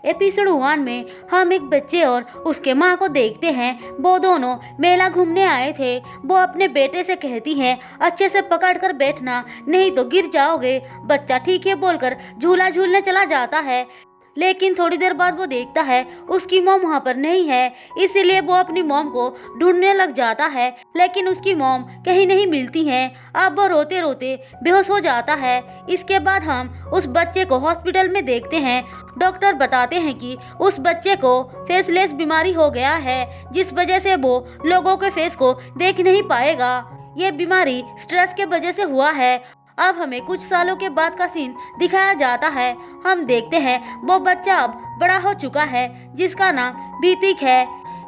Episode 1 में हम एक बच्चे और उसके माँ को देखते हैं। वो दोनों मेला घूमने आए थे। वो अपने बेटे से कहती हैं, अच्छे से पकड़ कर बैठना, नहीं तो गिर जाओगे। बच्चा ठीक है बोलकर झूला झूलने चला जाता है, लेकिन थोड़ी देर बाद वो देखता है उसकी मॉम वहाँ पर नहीं है। इसीलिए वो अपनी मॉम को ढूंढने लग जाता है, लेकिन उसकी मॉम कहीं नहीं मिलती हैं। अब वो रोते रोते बेहोश हो जाता है। इसके बाद हम उस बच्चे को हॉस्पिटल में देखते हैं। डॉक्टर बताते हैं कि उस बच्चे को फेसलेस बीमारी हो गया है, जिस वजह से वो लोगों के फेस को देख नहीं पाएगा। ये बीमारी स्ट्रेस के वजह से हुआ है। अब हमें कुछ सालों के बाद का सीन दिखाया जाता है। हम देखते हैं वो बच्चा अब बड़ा हो चुका है, जिसका नाम बीतिक है।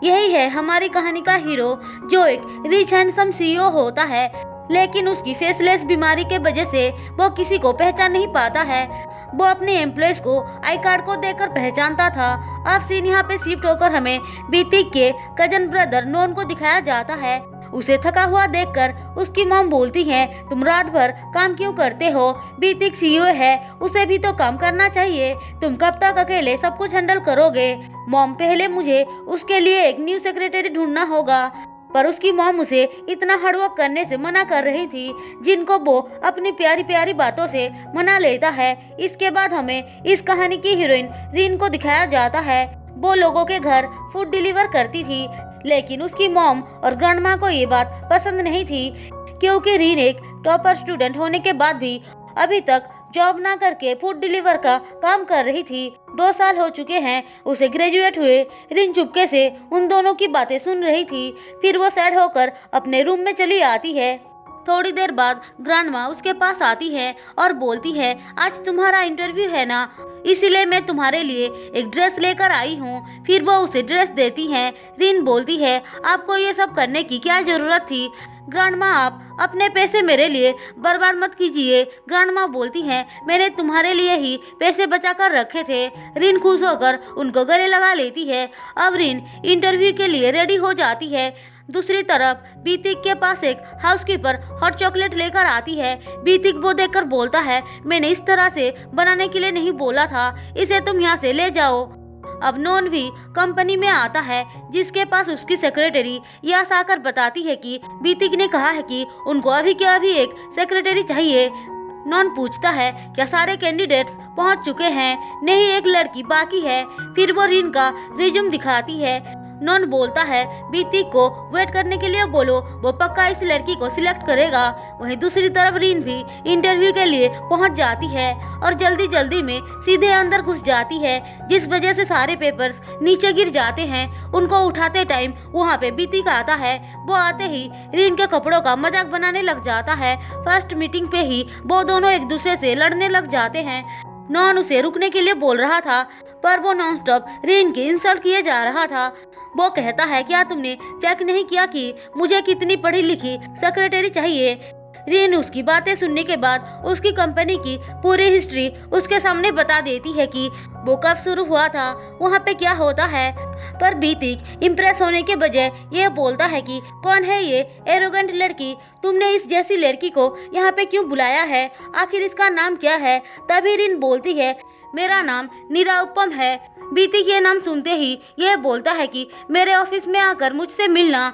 यही है हमारी कहानी का हीरो, जो एक रिच हैंडसम सीईओ होता है, लेकिन उसकी फेसलेस बीमारी के वजह से वो किसी को पहचान नहीं पाता है। वो अपने एम्प्लॉयज को आई कार्ड को देखकर पहचानता था। अब सीन यहाँ पे शिफ्ट होकर हमें बीतिक के कजन ब्रदर नॉन को दिखाया जाता है। उसे थका हुआ देखकर उसकी मॉम बोलती है, तुम रात भर काम क्यों करते हो? बीतिक सीईओ है, उसे भी तो काम करना चाहिए। तुम कब तक अकेले सब कुछ हैंडल करोगे? मॉम, पहले मुझे उसके लिए एक न्यू सेक्रेटरी ढूंढना होगा। पर उसकी मॉम उसे इतना हार्डवर्क करने से मना कर रही थी, जिनको वो अपनी प्यारी प्यारी बातों से मना लेता है। इसके बाद हमें इस कहानी की हीरोइन रीन को दिखाया जाता है। वो लोगों के घर फूड डिलीवर करती थी, लेकिन उसकी मॉम और ग्रैंडमा को ये बात पसंद नहीं थी, क्योंकि रीन एक टॉपर स्टूडेंट होने के बाद भी अभी तक जॉब ना करके फूड डिलीवर का काम कर रही थी। 2 साल हो चुके हैं उसे ग्रेजुएट हुए। रीन चुपके से उन दोनों की बातें सुन रही थी। फिर वो सैड होकर अपने रूम में चली आती है। थोड़ी देर बाद ग्रैंडमा उसके पास आती है और बोलती है, आज तुम्हारा इंटरव्यू है ना, इसीलिए मैं तुम्हारे लिए एक ड्रेस लेकर आई हूँ। फिर वो उसे ड्रेस देती हैं। रीन बोलती है, आपको ये सब करने की क्या जरूरत थी? ग्रैंडमा, आप अपने पैसे मेरे लिए बर्बाद मत कीजिए। ग्रैंडमा बोलती हैं, मैंने तुम्हारे लिए ही पैसे बचा कर रखे थे। रीन खुश होकर उनको गले लगा लेती है। अब रीन इंटरव्यू के लिए रेडी हो जाती है। दूसरी तरफ बीतिक के पास एक हाउसकीपर हॉट चॉकलेट लेकर आती है। बीतिक वो देखकर बोलता है, मैंने इस तरह से बनाने के लिए नहीं बोला था, इसे तुम यहाँ से ले जाओ। अब नॉन भी कंपनी में आता है, जिसके पास उसकी सेक्रेटरी यास आकर बताती है कि बीतिक ने कहा है कि उनको अभी के अभी एक सेक्रेटरी चाहिए। नॉन पूछता है, क्या सारे कैंडिडेट्स पहुंच चुके हैं? नहीं, एक लड़की बाकी है। फिर वो रीन का रिज्यूम दिखाती है। नॉन बोलता है, बीतिक को वेट करने के लिए बोलो, वो पक्का इस लड़की को सिलेक्ट करेगा। वहीं दूसरी तरफ रीन भी इंटरव्यू के लिए पहुंच जाती है और जल्दी जल्दी में सीधे अंदर घुस जाती है, जिस वजह से सारे पेपर्स नीचे गिर जाते हैं। उनको उठाते टाइम वहां पे बीतिक आता है। वो आते ही रीन के कपड़ों का मजाक बनाने लग जाता है। फर्स्ट मीटिंग पे ही वो दोनों एक दूसरे से लड़ने लग जाते हैं। नॉन उसे रुकने के लिए बोल रहा था, पर वो नॉन स्टॉप रीन की इंसल्ट किए जा रहा था। वो कहता है, क्या तुमने चेक नहीं किया कि मुझे कितनी पढ़ी लिखी सेक्रेटरी चाहिए? रीन उसकी बातें सुनने के बाद उसकी कंपनी की पूरी हिस्ट्री उसके सामने बता देती है कि वो कब शुरू हुआ था, वहाँ पे क्या होता है। पर बीतिक इम्प्रेस होने के बजाय ये बोलता है कि कौन है ये एरोगेंट लड़की? तुमने इस जैसी लड़की को यहाँ पे क्यों बुलाया है? आखिर इसका नाम क्या है? तभी रीन बोलती है, मेरा नाम निराउपम है। बीतिक ये नाम सुनते ही यह बोलता है कि मेरे ऑफिस में आकर मुझसे मिलना।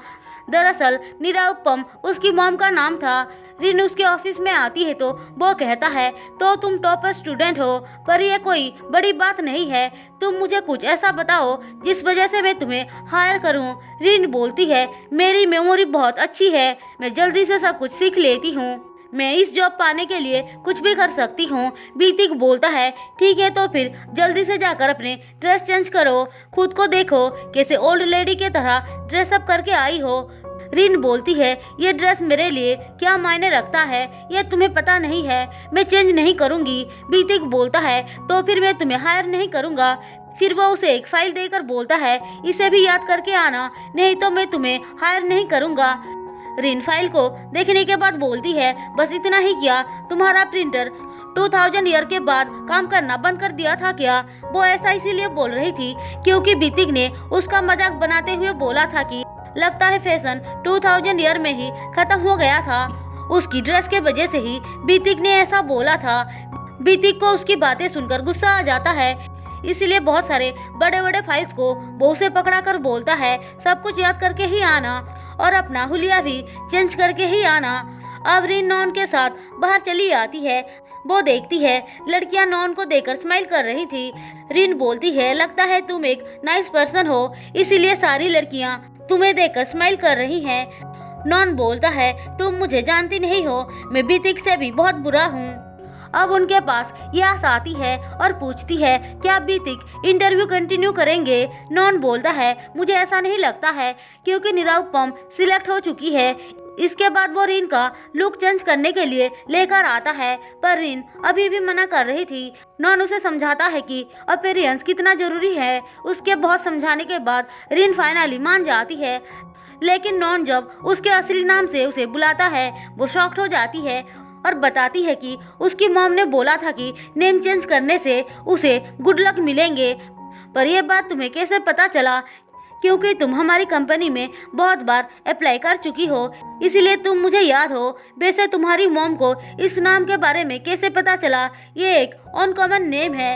दरअसल निराउपम उसकी मॉम का नाम था। रीन उसके ऑफिस में आती है तो वो कहता है, तो तुम टॉपर स्टूडेंट हो, पर यह कोई बड़ी बात नहीं है। तुम मुझे कुछ ऐसा बताओ जिस वजह से मैं तुम्हें हायर करूं। रीन बोलती है, मेरी मेमोरी बहुत अच्छी है, मैं जल्दी से सब कुछ सीख लेती हूँ। मैं इस जॉब पाने के लिए कुछ भी कर सकती हूँ। बीतिक बोलता है, ठीक है, तो फिर जल्दी से जाकर अपने ड्रेस चेंज करो, खुद को देखो कैसे ओल्ड लेडी के तरह ड्रेसअप करके आई हो। रीन बोलती है, ये ड्रेस मेरे लिए क्या मायने रखता है, ये तुम्हें पता नहीं है, मैं चेंज नहीं करूँगी। बीतिक बोलता है, तो फिर मैं तुम्हें हायर नहीं करूँगा। फिर वो उसे एक फाइल देकर बोलता है, इसे भी याद करके आना, नहीं तो मैं तुम्हें हायर नहीं करूँगा। रीन फाइल को देखने के बाद बोलती है, बस इतना ही क्या? तुम्हारा प्रिंटर 2000 ईयर के बाद काम करना बंद कर दिया था क्या? वो ऐसा इसीलिए बोल रही थी क्योंकि बीतिक ने उसका मजाक बनाते हुए बोला था कि लगता है फैशन 2000 ईयर में ही खत्म हो गया था। उसकी ड्रेस के वजह से ही बीतिक ने ऐसा बोला था। बीतिक को उसकी बातें सुनकर गुस्सा आ जाता है। इसीलिए बहुत सारे बड़े बड़े फाइल्स को वो उसे पकड़ा कर बोलता है सब कुछ याद करके ही आना और अपना हुलिया भी चेंज करके ही आना। अब रिन नॉन के साथ बाहर चली आती है। वो देखती है लड़कियां नॉन को देखकर स्माइल कर रही थी। रिन बोलती है लगता है तुम एक नाइस पर्सन हो, इसीलिए सारी लड़कियां तुम्हें देखकर स्माइल कर रही हैं। नॉन बोलता है तुम मुझे जानती नहीं हो, मैं बीतिक से भी बहुत बुरा हूँ। अब उनके पास यास आती है और पूछती है क्या बीतिक इंटरव्यू कंटिन्यू करेंगे। नॉन बोलता है मुझे ऐसा नहीं लगता है क्योंकि निरुपम सिलेक्ट हो चुकी है। इसके बाद वो रिन का लुक चेंज करने के लिए लेकर आता है, पर रिन अभी भी मना कर रही थी। नॉन उसे समझाता है कि अपीयरेंस कितना जरूरी है। उसके बहुत समझाने के बाद रिन फाइनली मान जाती है, लेकिन नॉन जब उसके असली नाम से उसे बुलाता है वो शॉक्ड हो जाती है और बताती है कि उसकी मॉम ने बोला था कि नेम चेंज करने से उसे गुड लक मिलेंगे। पर यह बात तुम्हें कैसे पता चला? क्योंकि तुम हमारी कंपनी में बहुत बार अप्लाई कर चुकी हो, इसीलिए तुम मुझे याद हो। वैसे तुम्हारी मॉम को इस नाम के बारे में कैसे पता चला? ये एक अनकॉमन नेम है।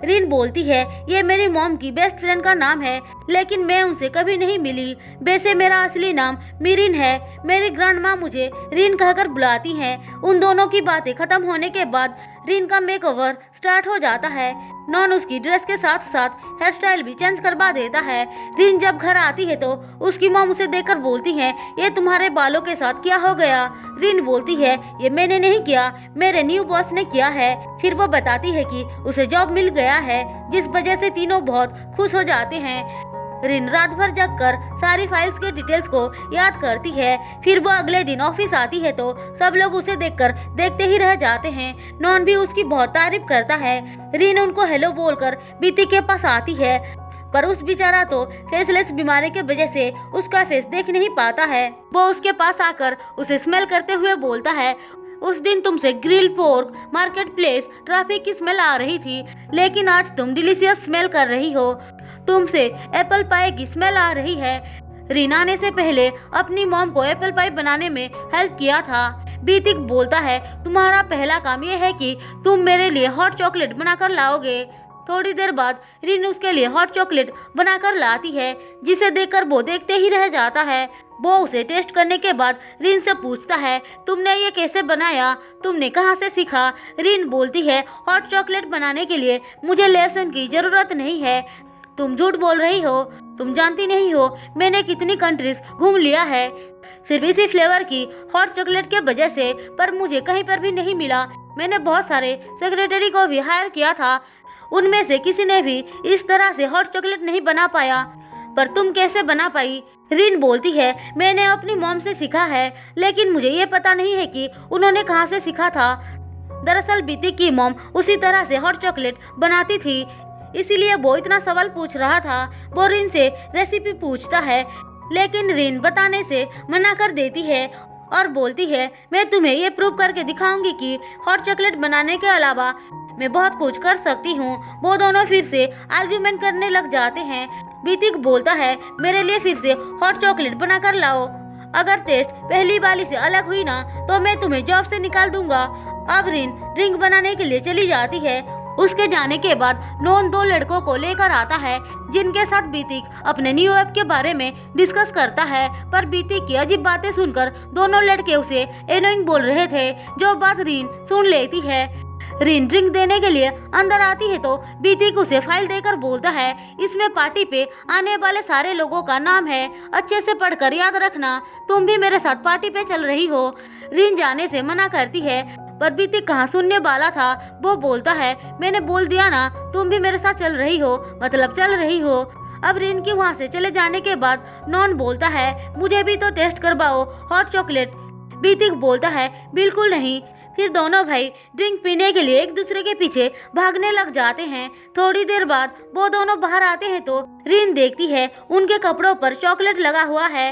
रिन बोलती है ये मेरी मॉम की बेस्ट फ्रेंड का नाम है, लेकिन मैं उनसे कभी नहीं मिली। वैसे मेरा असली नाम मिरिन है। मेरी ग्रैंड माँ मुझे रिन कहकर बुलाती हैं। उन दोनों की बातें खत्म होने के बाद रिन का मेकओवर स्टार्ट हो जाता है। नॉन उसकी ड्रेस के साथ साथ हेयर स्टाइल भी चेंज करवा देता है। रिन जब घर आती है तो उसकी मॉम उसे देखकर बोलती है ये तुम्हारे बालों के साथ क्या हो गया? रिन बोलती है ये मैंने नहीं किया, मेरे न्यू बॉस ने किया है। फिर वो बताती है कि उसे जॉब मिल गया है, जिस वजह से तीनों बहुत खुश हो जाते हैं। रिन रात भर जगकर सारी फाइल्स के डिटेल्स को याद करती है। फिर वो अगले दिन ऑफिस आती है तो सब लोग उसे देखकर देखते ही रह जाते हैं। नॉन भी उसकी बहुत तारीफ करता है। रिन उनको हेलो बोलकर बीती के पास आती है, पर उस बेचारा तो फेसलेस बीमारी के वजह से उसका फेस देख नहीं पाता है। वो उसके पास आकर उसे स्मेल करते हुए बोलता है उस दिन तुमसे grill pork market place traffic की स्मेल आ रही थी, लेकिन आज तुम डिलीशियस स्मेल कर रही हो। तुमसे एप्पल पाई की स्मेल आ रही है। रिन आने से पहले अपनी मॉम को एप्पल पाई बनाने में हेल्प किया था। बीतिक बोलता है तुम्हारा पहला काम यह है कि तुम मेरे लिए हॉट चॉकलेट बनाकर लाओगे। थोड़ी देर बाद रिन उसके लिए हॉट चॉकलेट बनाकर लाती है, जिसे देखकर वो देखते ही रह जाता है। वो उसे टेस्ट करने के बाद रिन से पूछता है तुमने ये कैसे बनाया, तुमने कहाँ से सीखा? रिन बोलती है हॉट चॉकलेट बनाने के लिए मुझे लेसन की जरूरत नहीं है। तुम झूठ बोल रही हो, तुम जानती नहीं हो मैंने कितनी कंट्रीज घूम लिया है सिर्फ इसी फ्लेवर की हॉट चॉकलेट के वजह से, पर मुझे कहीं पर भी नहीं मिला। मैंने बहुत सारे सेक्रेटरी को भी हायर किया था, उनमें से किसी ने भी इस तरह से हॉट चॉकलेट नहीं बना पाया, पर तुम कैसे बना पाई? रिन बोलती है मैंने अपनी मॉम से सीखा है, लेकिन मुझे ये पता नहीं है कि उन्होंने कहाँ से सीखा था। दरअसल बीती की मॉम उसी तरह से हॉट चॉकलेट बनाती थी, इसीलिए वो इतना सवाल पूछ रहा था। वो रिन से रेसिपी पूछता है, लेकिन रिन बताने से मना कर देती है और बोलती है मैं तुम्हें ये प्रूव करके दिखाऊंगी कि हॉट चॉकलेट बनाने के अलावा मैं बहुत कुछ कर सकती हूँ। वो दोनों फिर से आर्ग्यूमेंट करने लग जाते हैं। बीतिक बोलता है मेरे लिए फिर से हॉट चॉकलेट बनाकर लाओ, अगर टेस्ट पहली वाली से अलग हुई ना तो मैं तुम्हें जॉब से निकाल दूंगा। अब रिन ड्रिंक बनाने के लिए चली जाती है। उसके जाने के बाद नॉन दो लड़कों को लेकर आता है, जिनके साथ बीतिक अपने न्यू ऐप के बारे में डिस्कस करता है, पर बीतिक की अजीब बातें सुनकर दोनों लड़के उसे एनोइंग बोल रहे थे, जो बात रिन सुन लेती है। रिन ड्रिंक देने के लिए अंदर आती है तो बीतिक उसे फाइल देकर बोलता है इसमें पार्टी पे आने वाले सारे लोगों का नाम है, अच्छे से पढ़कर याद रखना। तुम भी मेरे साथ पार्टी पे चल रही हो। रिन जाने से मना करती है, पर बीतिक कहाँ सुनने वाला था। वो बोलता है मैंने बोल दिया ना, तुम भी मेरे साथ चल रही हो मतलब चल रही हो। अब रिन के वहाँ से चले जाने के बाद नॉन बोलता है मुझे भी तो टेस्ट करवाओ हॉट चॉकलेट। बीतिक बोलता है बिल्कुल नहीं। फिर दोनों भाई ड्रिंक पीने के लिए एक दूसरे के पीछे भागने लग जाते हैं। थोड़ी देर बाद वो दोनों बाहर आते हैं तो रिन देखती है उनके कपड़ों पर चॉकलेट लगा हुआ है।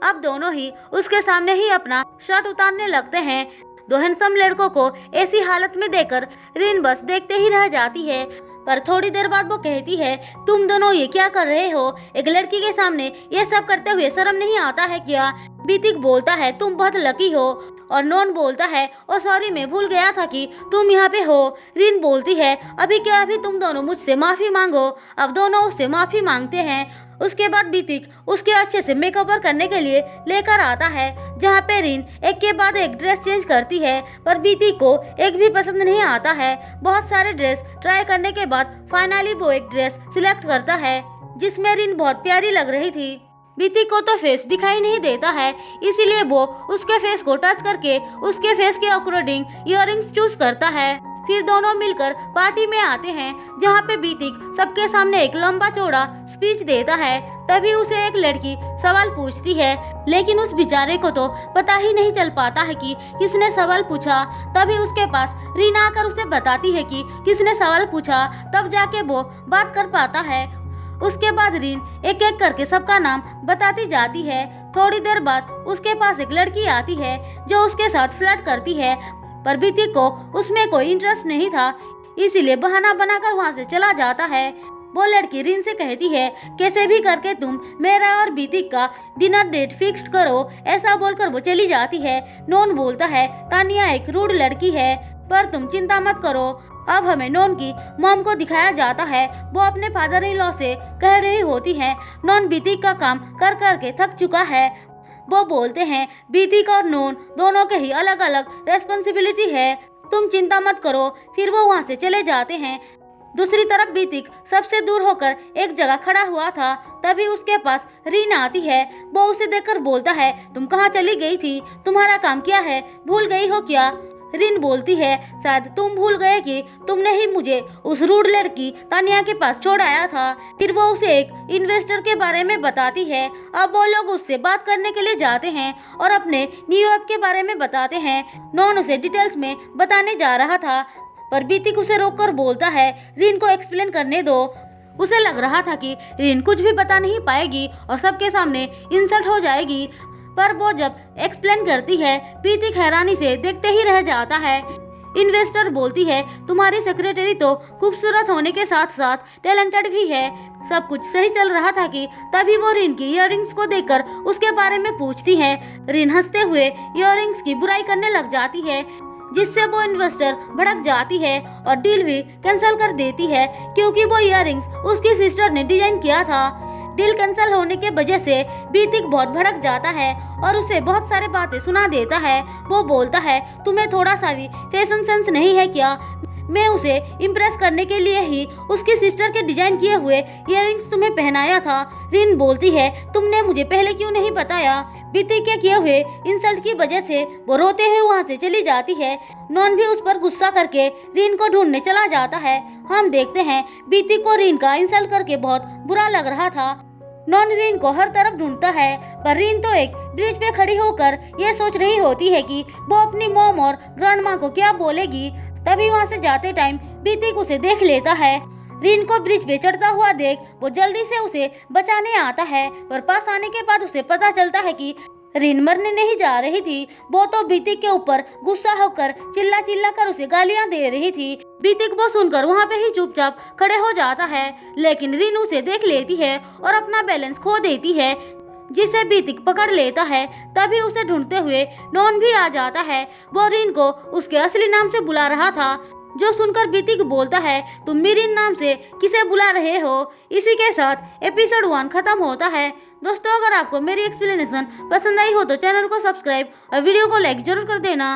अब दोनों ही उसके सामने ही अपना शर्ट उतारने लगते हैं। दो हैंडसम लड़कों को ऐसी हालत में देखकर रिन बस देखते ही रह जाती है, पर थोड़ी देर बाद वो कहती है तुम दोनों ये क्या कर रहे हो? एक लड़की के सामने ये सब करते हुए शर्म नहीं आता है क्या? बीतिक बोलता है तुम बहुत लकी हो और नॉन बोलता है और सॉरी मैं भूल गया था कि तुम यहाँ पे हो। रिन बोलती है अभी क्या अभी तुम दोनों मुझसे माफ़ी मांगो। अब दोनों उससे माफ़ी मांगते हैं। उसके बाद बीतिक उसके अच्छे से मेकओवर करने के लिए लेकर आता है, जहाँ पे रिन एक के बाद एक ड्रेस चेंज करती है, पर बीतिक को एक भी पसंद नहीं आता है। बहुत सारे ड्रेस ट्राई करने के बाद फाइनली वो एक ड्रेस सिलेक्ट करता है जिसमें रिन बहुत प्यारी लग रही थी। बीतिक को तो फेस दिखाई नहीं देता है, इसीलिए वो उसके फेस को टच करके उसके फेस के अकॉर्डिंग इयररिंग्स चूज करता है। फिर दोनों मिलकर पार्टी में आते हैं, जहाँ पे बीतिक सबके सामने एक लंबा चौड़ा स्पीच देता है। तभी उसे एक लड़की सवाल पूछती है, लेकिन उस बेचारे को तो पता ही नहीं चल पाता है कि किसने सवाल पूछा। तभी उसके पास रीना आकर उसे बताती है कि किसने सवाल पूछा, तब जाके वो बात कर पाता है। उसके बाद रीन एक एक करके सबका नाम बताती जाती है। थोड़ी देर बाद उसके पास एक लड़की आती है जो उसके साथ फ्लर्ट करती है, पर बीतिक को उसमें कोई इंटरेस्ट नहीं था, इसीलिए बहाना बनाकर वहां से चला जाता है। वो लड़की रीन से कहती है कैसे भी करके तुम मेरा और बीतिक का डिनर डेट फिक्स करो। ऐसा बोलकर वो चली जाती है। नॉन बोलता है तानिया एक रूड लड़की है, पर तुम चिंता मत करो। अब हमें नॉन की मॉम को दिखाया जाता है। वो अपने फादर इन लॉ से कह रही होती है नॉन बीतिक का काम कर करके थक चुका है। वो बोलते हैं बीतिक और नॉन दोनों के ही अलग अलग रेस्पॉन्सिबिलिटी है, तुम चिंता मत करो। फिर वो वहाँ से चले जाते हैं। दूसरी तरफ बीतिक सबसे दूर होकर एक जगह खड़ा हुआ था। तभी उसके पास रीना आती है। वो उसे देखकर बोलता है तुम कहाँ चली गई थी, तुम्हारा काम क्या है, भूल गई हो क्या। रिन बोलती है शायद तुम भूल गए कि तुमने ही मुझे उस रूड लड़की तानिया के पास छोड़ आया था। फिर वो उसे एक इन्वेस्टर के बारे में बताती है। अब वो लोग उससे बात करने के लिए जाते हैं और अपने न्यूयॉर्क के बारे में बताते हैं। नॉन उसे डिटेल्स में बताने जा रहा था, पर बीतिक उसे रोककर बोलता है रिन को एक्सप्लेन करने दो। उसे लग रहा था कि रिन कुछ भी बता नहीं पाएगी और सबके सामने इंसल्ट हो जाएगी, पर वो जब एक्सप्लेन करती है बीतिक हैरानी से देखते ही रह जाता है। इन्वेस्टर बोलती है तुम्हारी सेक्रेटरी तो खूबसूरत होने के साथ साथ टैलेंटेड भी है। सब कुछ सही चल रहा था कि तभी वो रिन की इयररिंग्स को देखकर उसके बारे में पूछती है। रिन हंसते हुए इयररिंग्स की बुराई करने लग जाती है, जिससे वो इन्वेस्टर भड़क जाती है और डील भी कैंसिल कर देती है, क्योंकि वो इयररिंग्स उसकी सिस्टर ने डिजाइन किया था। डील कैंसिल होने के वजह से बीतिक बहुत भड़क जाता है और उसे बहुत सारे बातें सुना देता है। वो बोलता है तुम्हें थोड़ा सा भी फैशन सेंस नहीं है क्या, मैं उसे इम्प्रेस करने के लिए ही उसकी सिस्टर के डिजाइन किए हुए इयररिंग्स तुम्हें पहनाया था। रिन बोलती है तुमने मुझे पहले क्यों नहीं बताया। बीतिक के किए हुए इंसल्ट की वजह से वो रोते हुए वहाँ से चली जाती है। नॉन भी उस पर गुस्सा करके रिन को ढूंढने चला जाता है। हम देखते हैं बीतिक को रिन का इंसल्ट करके बहुत बुरा लग रहा था। नॉन रिन को हर तरफ ढूंढता है, पर रिन तो एक ब्रिज पे खड़ी होकर ये सोच रही होती है कि वो अपनी मॉम और ग्रैंडमा को क्या बोलेगी। तभी वहाँ से जाते टाइम बीतिक उसे देख लेता है। रिन को ब्रिज पे चढ़ता हुआ देख वो जल्दी से उसे बचाने आता है, पर पास आने के बाद उसे पता चलता है कि रिन मरने नहीं जा रही थी, वो तो बीतिक के ऊपर गुस्सा होकर चिल्ला चिल्ला कर उसे गालियां दे रही थी। बीतिक वो सुनकर वहाँ पे ही चुपचाप खड़े हो जाता है, लेकिन रिन उसे देख लेती है और अपना बैलेंस खो देती है, जिसे बीतिक पकड़ लेता है। तभी उसे ढूंढते हुए नॉन भी आ जाता है। वो रिन को उसके असली नाम से बुला रहा था, जो सुनकर बीतिक बोलता है तुम मिरिन नाम से किसे बुला रहे हो। इसी के साथ एपिसोड 1 खत्म होता है। दोस्तों अगर आपको मेरी एक्सप्लेनेशन पसंद आई हो तो चैनल को सब्सक्राइब और वीडियो को लाइक जरूर कर देना।